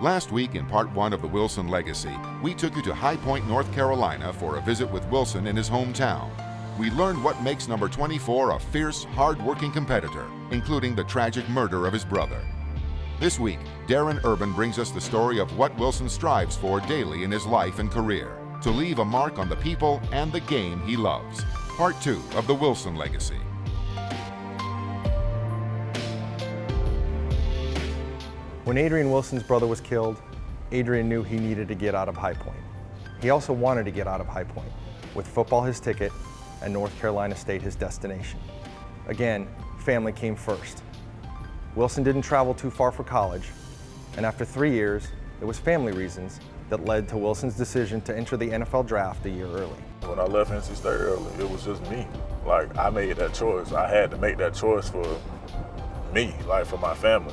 Last week in part 1 of the Wilson Legacy, we took you to High Point, North Carolina for a visit with Wilson in his hometown. We learned what makes number 24 a fierce, hard-working competitor, including the tragic murder of his brother. This week, Darren Urban brings us the story of what Wilson strives for daily in his life and career, to leave a mark on the people and the game he loves. Part 2 of the Wilson Legacy. When Adrian Wilson's brother was killed, Adrian knew he needed to get out of High Point. He also wanted to get out of High Point, with football his ticket and North Carolina State his destination. Again, family came first. Wilson didn't travel too far for college, and after 3 years, it was family reasons that led to Wilson's decision to enter the NFL draft a year early. When I left NC State early, it was just me. Like, I made that choice. I had to make that choice for me, like for my family.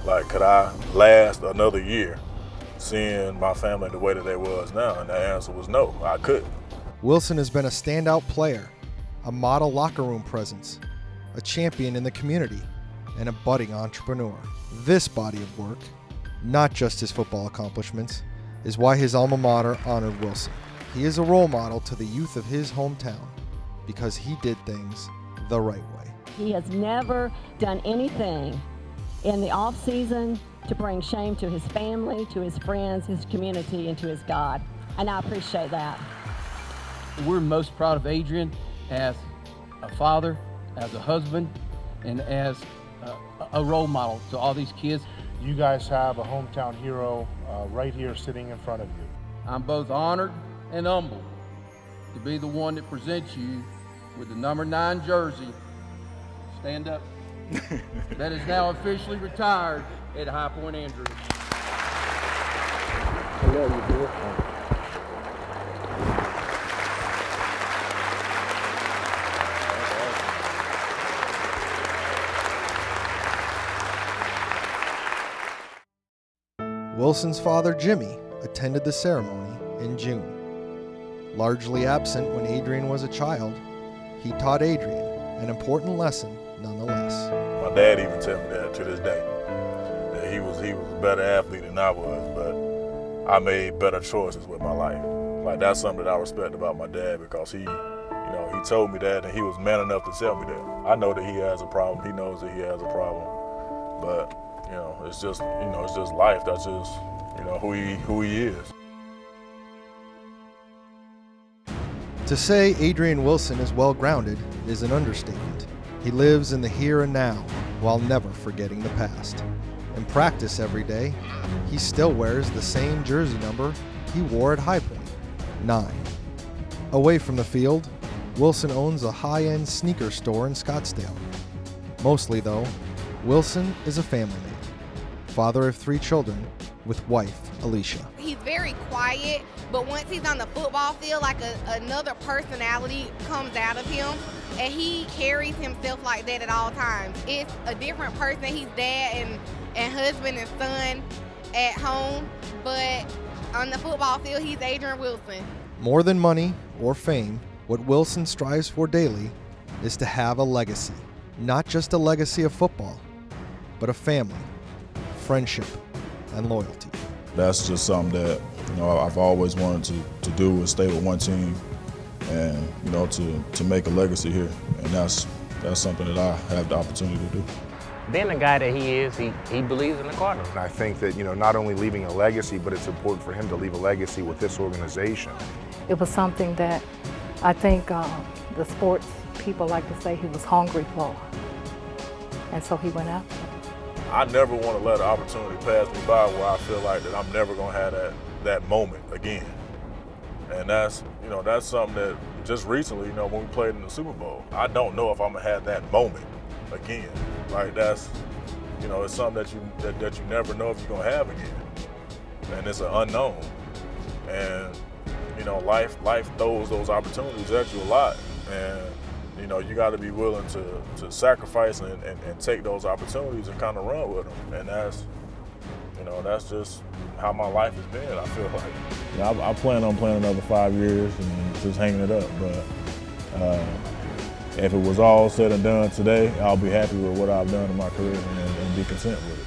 Like, could I last another year seeing my family the way that they was now? And the answer was no, I couldn't. Wilson has been a standout player, a model locker room presence, a champion in the community, and a budding entrepreneur. This body of work, not just his football accomplishments, is why his alma mater honored Wilson. He is a role model to the youth of his hometown because he did things the right way. He has never done anything in the off-season to bring shame to his family, to his friends, his community, and to his God. And I appreciate that. We're most proud of Adrian as a father, as a husband, and as a role model to all these kids. You guys have a hometown hero right here sitting in front of you. I'm both honored and humbled to be the one that presents you with the number 9 jersey. Stand up. That is now officially retired at High Point Andrews. I love you, dear. Wilson's father, Jimmy, attended the ceremony in June. Largely absent when Adrian was a child, he taught Adrian an important lesson nonetheless. My dad even tells me that to this day, that he was a better athlete than I was, but I made better choices with my life. Like, that's something that I respect about my dad, because he told me that, and he was man enough to tell me that. I know that he has a problem. He knows that he has a problem, but it's just life. That's just, who he is. To say Adrian Wilson is well-grounded is an understatement. He lives in the here and now while never forgetting the past. In practice every day, he still wears the same jersey number he wore at High Point, 9. Away from the field, Wilson owns a high-end sneaker store in Scottsdale. Mostly, though, Wilson is a family man, father of 3 children with wife Alicia. He's very quiet, but once he's on the football field, like another personality comes out of him, and he carries himself like that at all times. It's a different person. He's dad and husband and son at home, but on the football field, he's Adrian Wilson. More than money or fame, what Wilson strives for daily is to have a legacy. Not just a legacy of football, but a family, friendship, and loyalty. That's just something that I've always wanted to do, is stay with one team, and to make a legacy here, and that's something that I have the opportunity to do. Being the guy that he is, he believes in the Cardinals. And I think that not only leaving a legacy, but it's important for him to leave a legacy with this organization. It was something that I think the sports people like to say he was hungry for, and so he went after it. I never want to let an opportunity pass me by where I feel like that I'm never going to have that moment again. And that's something that just recently, when we played in the Super Bowl, I don't know if I'm going to have that moment again. Like, that's, it's something that you never know if you're going to have again. And it's an unknown. And, life throws those opportunities at you a lot. And, you got to be willing to sacrifice and take those opportunities and kind of run with them. And that's just how my life has been, I feel like. I plan on playing another 5 years and just hanging it up. But if it was all said and done today, I'll be happy with what I've done in my career and be content with it.